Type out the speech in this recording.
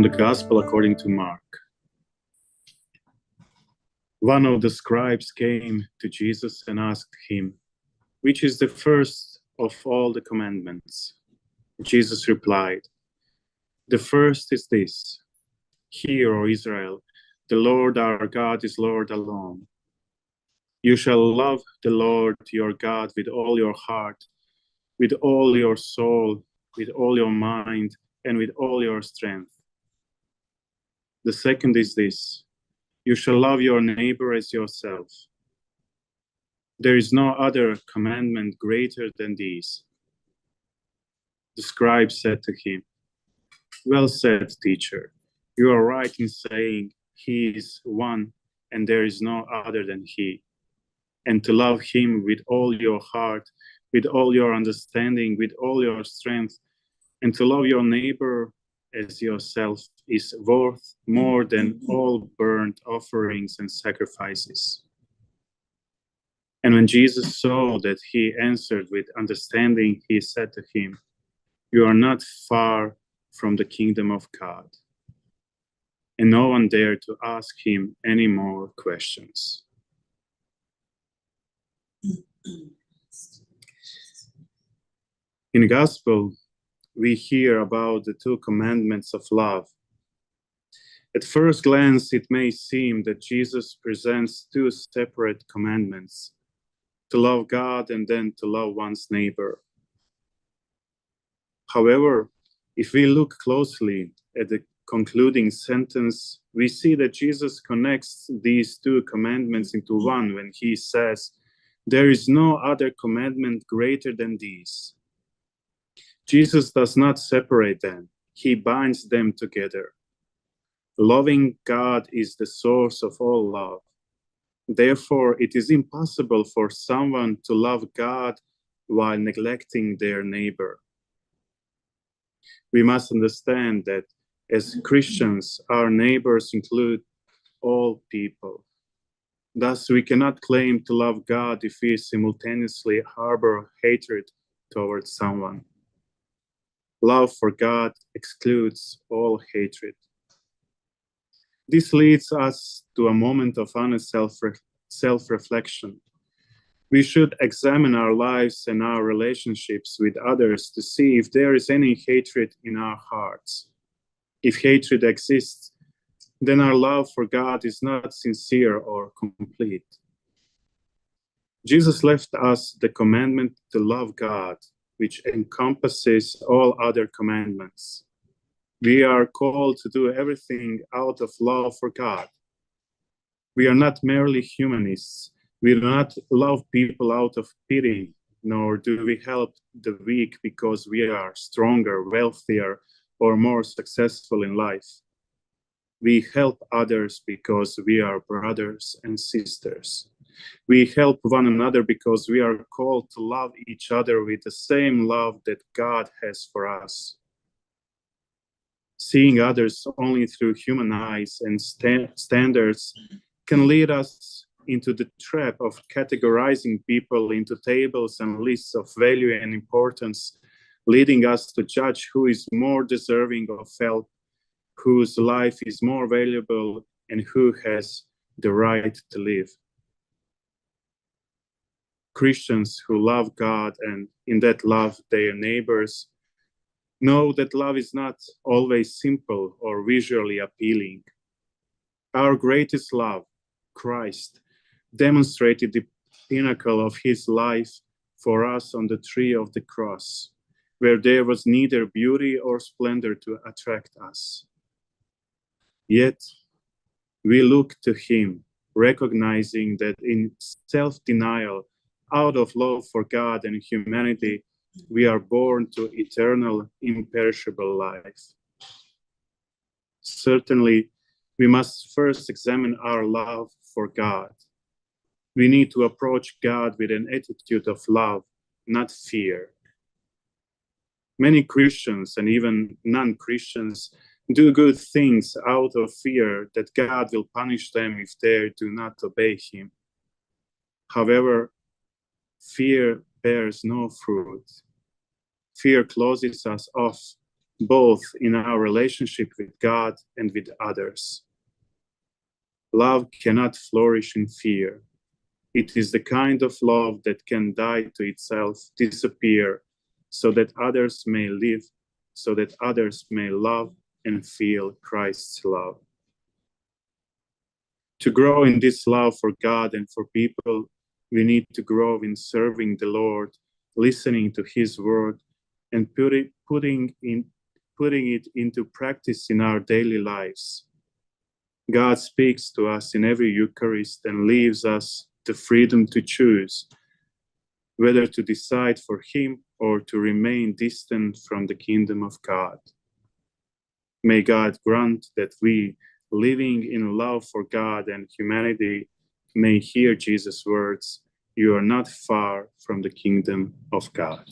From the Gospel according to Mark. One of the scribes came to Jesus and asked him, "Which is the first of all the commandments?" Jesus replied, "The first is this: Hear, O Israel, the Lord our God is Lord alone. You shall love the Lord your God with all your heart, with all your soul, with all your mind, and with all your strength. The second is this: you shall love your neighbor as yourself. There is no other commandment greater than these." The scribe said to him, "Well said, teacher. You are right in saying he is one and there is no other than he. And to love him with all your heart, with all your understanding, with all your strength, and to love your neighbor as yourself is worth more than all burnt offerings and sacrifices." And when Jesus saw that he answered with understanding, he said to him, "You are not far from the kingdom of God." And no one dared to ask him any more questions. In the Gospel, we hear about the two commandments of love. At first glance, it may seem that Jesus presents two separate commandments: to love God and then to love one's neighbor. However, if we look closely at the concluding sentence, we see that Jesus connects these two commandments into one when he says, "There is no other commandment greater than these." Jesus does not separate them, he binds them together. Loving God is the source of all love. Therefore, it is impossible for someone to love God while neglecting their neighbor. We must understand that as Christians, our neighbors include all people. Thus, we cannot claim to love God if we simultaneously harbor hatred towards someone. Love for God excludes all hatred. This leads us to a moment of honest self-reflection. We should examine our lives and our relationships with others to see if there is any hatred in our hearts. If hatred exists, then our love for God is not sincere or complete. Jesus left us the commandment to love God, which encompasses all other commandments. We are called to do everything out of love for God. We are not merely humanists. We do not love people out of pity, nor do we help the weak because we are stronger, wealthier, or more successful in life. We help others because we are brothers and sisters. We help one another because we are called to love each other with the same love that God has for us. Seeing others only through human eyes and standards can lead us into the trap of categorizing people into tables and lists of value and importance, leading us to judge who is more deserving of help, whose life is more valuable, and who has the right to live. Christians who love God and in that love their neighbors know that love is not always simple or visually appealing. Our greatest love, Christ, demonstrated the pinnacle of his life for us on the tree of the cross, where there was neither beauty or splendor to attract us. Yet, we look to him, recognizing that in self-denial, out of love for God and humanity, we are born to eternal, imperishable life. Certainly, we must first examine our love for God. We need to approach God with an attitude of love, not fear. Many Christians and even non-Christians do good things out of fear that God will punish them if they do not obey him. However, fear bears no fruit. Fear closes us off, both in our relationship with God and with others. Love cannot flourish in fear. It is the kind of love that can die to itself, disappear, so that others may live, so that others may love and feel Christ's love. To grow in this love for God and for people, we need to grow in serving the Lord, listening to His word, and putting it into practice in our daily lives. God speaks to us in every Eucharist and leaves us the freedom to choose whether to decide for Him or to remain distant from the kingdom of God. May God grant that we, living in love for God and humanity, may hear Jesus' words, "You are not far from the kingdom of God."